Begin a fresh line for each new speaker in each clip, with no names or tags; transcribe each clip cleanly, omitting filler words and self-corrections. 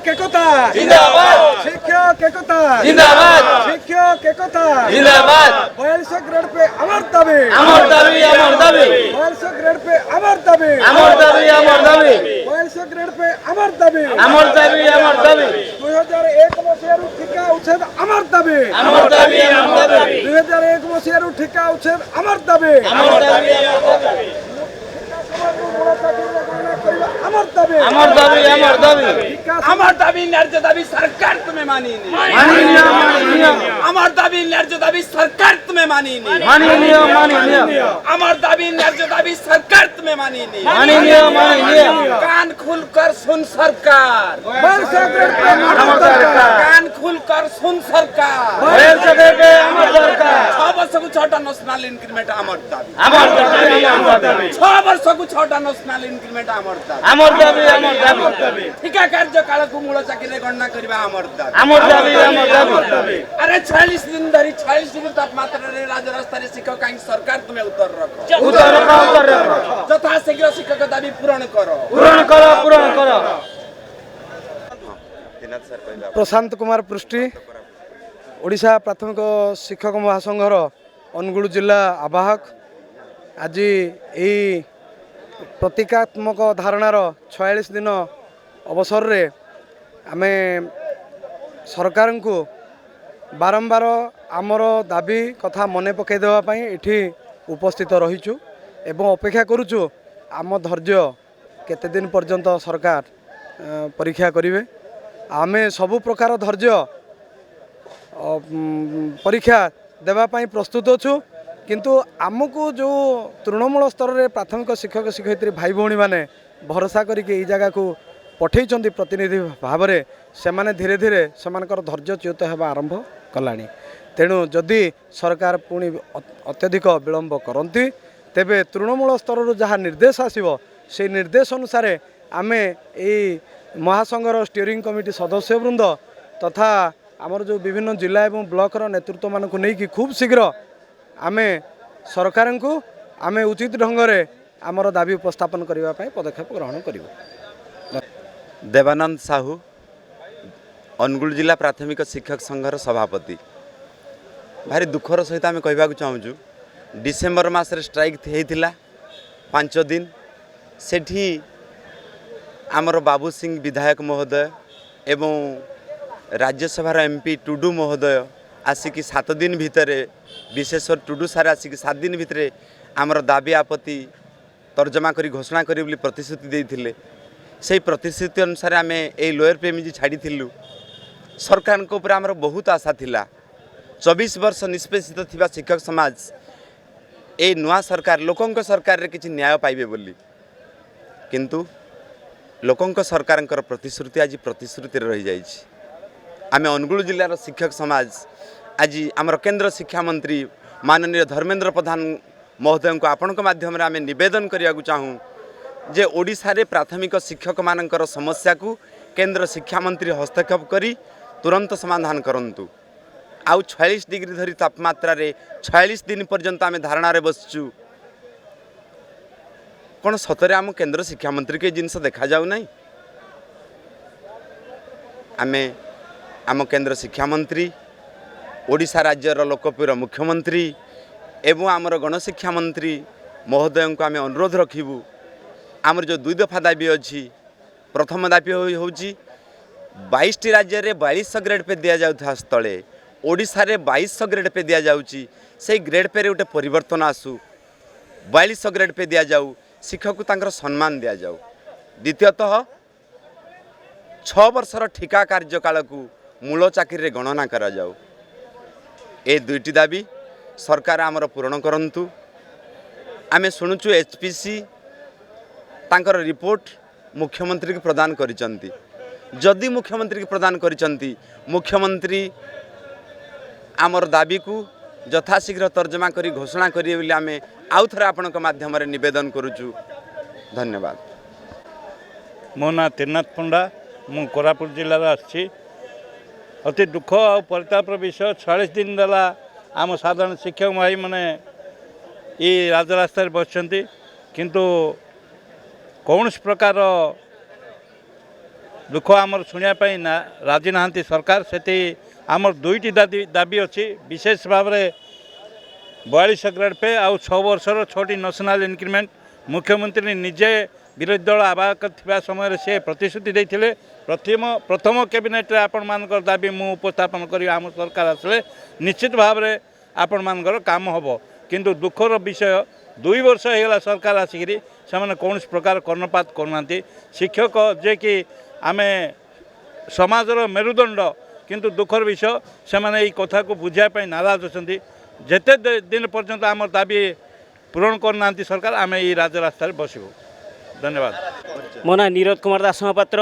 শিক্ষক একতা
জিন্দাবাদ
শিক্ষক একতা
জিন্দাবাদ
শিক্ষক একতা
জিন্দাবাদ
4200 ग्रेड पे अमर दाबी
আমার দাবি
4200 ग्रेड पे अमर दाबी
আমার दाबी
4200 ग्रेड पे अमर दाबी
আমার दाबी
2001 मसीहारू ठिका उच्छेद अमर दाबी 2001 मसीहारू ठिका उच्छेद अमर दाबी अमर दाबी
আমার দাবি ন্যায্য দাবি সরকার তুমি মানি নি আমার দাবি ন্যায্য দাবি সরকার তুমি মানি নি আমার দাবি ন্যায্য দাবি সরকার তুমি মানি নি কান খুলकर सुन सरकार
4200 ग्रेड पे अमर दाबी
कान खुलकर सुन सरकार 6 वर्षको 6टा न्यासनाल इन्क्रिमेन्ट আমার দাবি 6 वर्षको 6टा न्यासनाल इन्क्रिमेन्ट আমার দাবি ঠিকা କାର୍ଯ୍ୟକାଳକୁ ମୂଳ ଚାକିରିରେ ଗଣନା କରିବା ଆମର ଦାବି अरे 46 दिन धरी 46 डिग्री तापमात्रा राजरास्ताରେ शिक्षक काहीँକି सरकार तुमे उत्तर रख ଯଥାଶୀଘ୍ର ଶିକ୍ଷକ ଦାବି ପୂରଣ କର
प्रशांत कुमार पृष्टि ओडिशा प्राथमिक शिक्षक महासंघर अनुगुल जिला आवाहक आज यही प्रतीकात्मक धारणार 46 दिन अवसर रे आमे सरकार को बारंबार आमर दाबी कथा मने पकई देवाई एठी उपस्थित रहीचु एवं अपेक्षा करुचु आम धैर्य केते दिन पर्यंत सरकार परीक्षा करिवे आमे सबु प्रकार धैर्य परीक्षा देवाई प्रस्तुत अच्छु किंतु आमको जो तृणमूल स्तर में प्राथमिक शिक्षक शिक्षयित्री भाई भौणी मैंने भरोसा करके जगह को पठे प्रतिनिधि भाव में से धीरे धीरे सेमानकर धैर्य च्युत होगा आरंभ कलानी तेणु जदि सरकार पुणी अत्यधिक विलंब करती तेबे तृणमूल स्तर जहाँ निर्देश आसो से निर्देश अनुसार आमे यही महासंघर स्टीयरिंग कमिटी सदस्य वृंद तथा आमर जो विभिन्न जिला एवं ब्लॉकर नेतृत्व मानक नहीं खूब शीघ्र आमे सरकार को आमे उचित ढंग से आमर दाबी उपस्थापन करने पदक्षेप ग्रहण करूँ।
देवानंद साहू अनुगुल जिला प्राथमिक शिक्षक संघर सभापति भारी दुखर सहित आम कहवा चाहूँ डिसेम्बर मासरे स्ट्राइक होता 5 दिन सेठी आमर बाबू सिंह विधायक महोदय एवं राज्यसभा एमपी टुडू महोदय आसिक 7 दिन भितर विशेषकर टुडू सारे आसिक 7 दिन भितर आमर दाबी आपत्ति तर्जमा करी घोषणा करी बोली प्रतिश्रुति देइथिले से प्रतिश्रुति अनुसार आम ये लोअर प्रेमिजी छाड़ी सरकार को ऊपर आमर बहुत आशा थिला 24 वर्ष निष्पेषित थिबा शिक्षक समाज ए नुआ सरकार लोकंक सरकार रे किछि न्याय पाइबे बोली किंतु लोकंक सरकारंकर प्रतिश्रुति आज प्रतिश्रुति रही जाइछि। आमे अनुगुल जिलार शिक्षक समाज आज आमर केंद्र शिक्षा मंत्री माननीय धर्मेंद्र प्रधान महोदय को आपण माध्यम आमे निवेदन करिया चाहूँ जे ओडिशा रे प्राथमिक शिक्षक मानकर समस्या को केंद्र शिक्षा मंत्री हस्तक्षेप करी तुरंत समाधान करंतु आउ 46 डिग्री धरी तापमात्रा रे 46 दिन पर्यंत आमे धारणा रे बसचु कौन सतरे आम केंद्र शिक्षा मंत्री के जिनस देखा जाऊ नहीं आमे आम केंद्र शिक्षा मंत्री ओडिशा राज्यर लोकप्रिय मुख्यमंत्री एवं आमर गणशिक्षा मंत्री महोदय को आमे अनुरोध रखिबू आमर जो 2 दफा दाबी अच्छी प्रथम दाबी हूँ 22 राज्य में 4200 ग्रेड पे दि जाऊा स्थले ओडिशा रे 2200 ग्रेड पे दि जाऊँगी से ग्रेड पे गोटे परिवर्तन आसू 4200 ग्रेड पे दि जाऊ शिक्षक को तांकर सम्मान दि जाऊ द्वितीयतः 6 वर्षर ठिका कार्यकाल को मूल चाकरी गणना करा जाऊ ए 2टी दाबी सरकार आमर पूरण करंतु आमे शुणुचु एचपीसी तांकर रिपोर्ट मुख्यमंत्री को प्रदान करिसंती जदि मुख्यमंत्री को प्रदान करिसंती मुख्यमंत्री आमर दाबी को यथाशीघ्र तर्जमा करी घोषणा करिए बोली आमे आउ थरे आपनक माध्यम रे निवेदन करूचु। धन्यवाद।
मो ना त्रिनाथ पंडा मु कोरापुट जिल्लार आछि अति दुख आ परितापर विषय 46 दिन दला आम साधारण शिक्षक भाई माने ये राजरास्तार बसचंती किंतु कौन प्रकार दुख आमर शुणापी ना राजी ना सरकार से आमर दुईटी दाबी अच्छी विशेष भाव में 42 ग्रेड पे आउ 6 वर्षर 6टी नेशनल इंक्रीमेंट मुख्यमंत्री निजे विरोधी दल आवाहक थिबा समय से प्रतिश्रुति देते प्रथम कैबिनेट आपण मानकर दाबी मु उपस्थापन करी आम सरकार आसले निश्चित भाव में आपण मानकर काम हम किंतु दुखर विषय 2 वर्ष होगा सरकार आसिक से कौन प्रकार कर्णपात करना शिक्षक जे कि आम समाजर मेरुदंड किंतु दुखर विषय से मैंने कथा को बुझापी नाराज अच्छा जेते दिन पर्यंत आम दाबी पूरण करना सरकार आम ये राजरास्ता बसबू। धन्यवाद।
मो ना नीरज कुमार दास महापात्र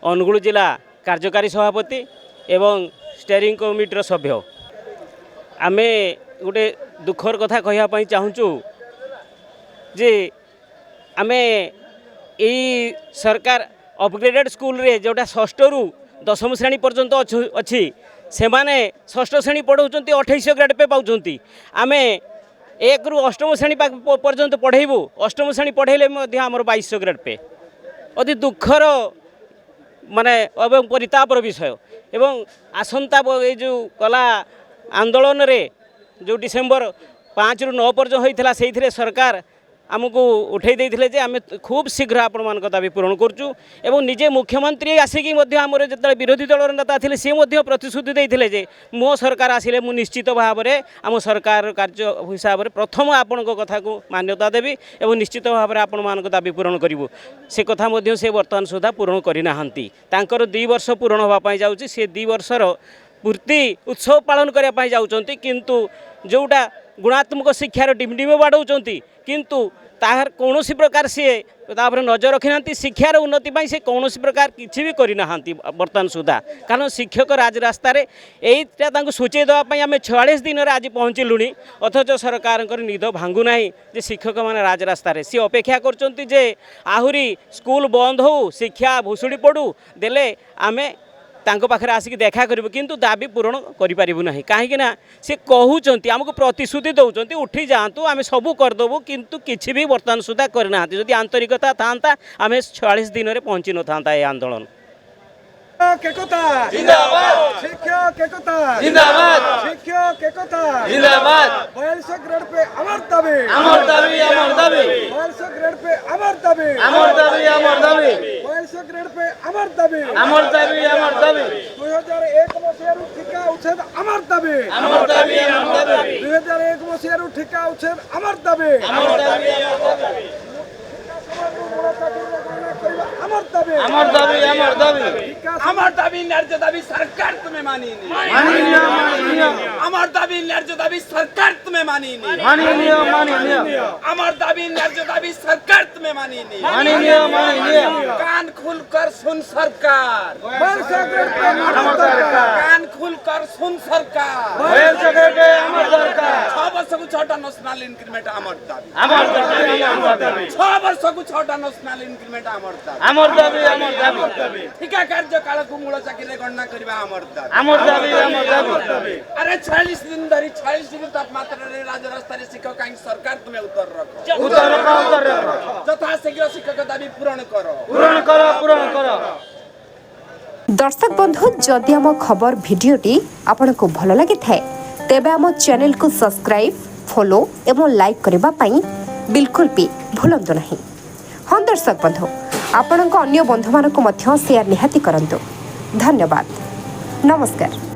अनुगुल जिला कार्यकारी सभापति एवं स्टेयरिंग कमिटीर सभ्य। आमे गोटे दुखर कथा कहवाई चाहूँ जे आमे यही सरकार अपग्रेडेड स्कूल रे जोटा 6 रु 10 श्रेणी पर्यंत अच्छी से माने 6 श्रेणी पढ़ाऊँ 28 ग्रेड पे पाँच आमे 1 रु 8 श्रेणी पर्यंत पढ़ेबू 8 श्रेणी पढ़ेले आमर 22 ग्रेड पे अति दुखर माने एवं परितापर विषय एवं आसंता ये जो कला आंदोलन रे जो डिसेम्बर 5 रु 9 पर्यंत होता से सरकार आमको उठे देते जे आम खूब शीघ्र आपण मान दाबी पूरण करूँ एवं निजे मुख्यमंत्री आसिकी आमर जो विरोधी दल नेता थे सी प्रतिश्रुति देते जे मो सरकार आसिले मु निश्चित भाव में आम सरकार कार्य हिसाब से प्रथम आपण कथा को मान्यता देवी एवं निश्चित भाव में आपण मान दाबी पूरण करूँ से कथा से बर्तमान सुधा पूरण करना 2 वर्ष पूरण होगापाई जाऊँगी सी 2 वर्षर पूर्ति उत्सव पालन करने जाऊँच किंतु जोटा गुणात्मक शिक्षार डिमडिम बाढ़ाऊँ किंतु तार कौन प्रकार सी नजर रखी ना शिक्षार उन्नति से कौन प्रकार किसी भी करना बर्तमान सुधा कारण शिक्षक राजरास्ता यहीटा सूचे देवाई आम 46 दिन आज पहुँचलु अथच सरकार निद भांगुना जे शिक्षक मैंने राजरास्ता सी अपेक्षा कर आहरी स्कूल बंद हो शिक्षा भुशुड़ी पड़ू देले आमे तांको पाखरे आसिक देखा करूँ किंतु दाबी पूरण करूँ ना कहीं सी कहते आमको प्रतिश्रुति दौरान उठी जातु आम सबू करदेबू किंतु किसी भी बर्तमान सुधा करना जदि आंतरिकता था आम 46 दिन में पहुँची न था ये आंदोलन।
एकता जिंदाबाद शिक्षक एकता जिंदाबाद शिक्षक एकता जिंदाबाद 42 ग्रेड पे अमर दाबी 42 ग्रेड पे अमर दाबी 42 ग्रेड पे अमर दाबी 2001 मसीहारू ठिका उच्छेद अमर दाबी 2001 मसीहारू ठिका उच्छेद अमर दाबी
আমার দাবি ন্যায্য দাবি সরকার তুমি মানি নি আমার দাবি ন্যায্য দাবি সরকার তুমি মানি নি আমার দাবি ন্যায্য দাবি সরকার তুমি মানি নি কান খুলकर सुन सरकार कान खुलकर सुन सरकार 6 वर्ष को 6टा नेशनल इंक्रीमेंट अमर दाबी 6 वर्ष को 6टा नेशनल इंक्रीमेंट अमर दाबी ठिका कार्य काल को मूल चाकरी गणना करबा अमर दाबी अरे 46 दिन धरी 46 डिग्री तापमात्रा रे राजरास्ता रे शिक्षक काई सरकार तुम्हें उत्तर रखो तथा शीघ्र शिक्षक दाबी पूरण करो।
दर्शक बंधु जदि आम खबर भिडियोटी आपन को भल लगी थाए तेबे आम चैनल को सब्सक्राइब फॉलो एवं लाइक करबा पई बिल्कुल भी भूलंतु नहीं। हाँ दर्शक बंधु आपण अन्य बंधु मानक मध्य शेयर निहाती करंतु। धन्यवाद नमस्कार।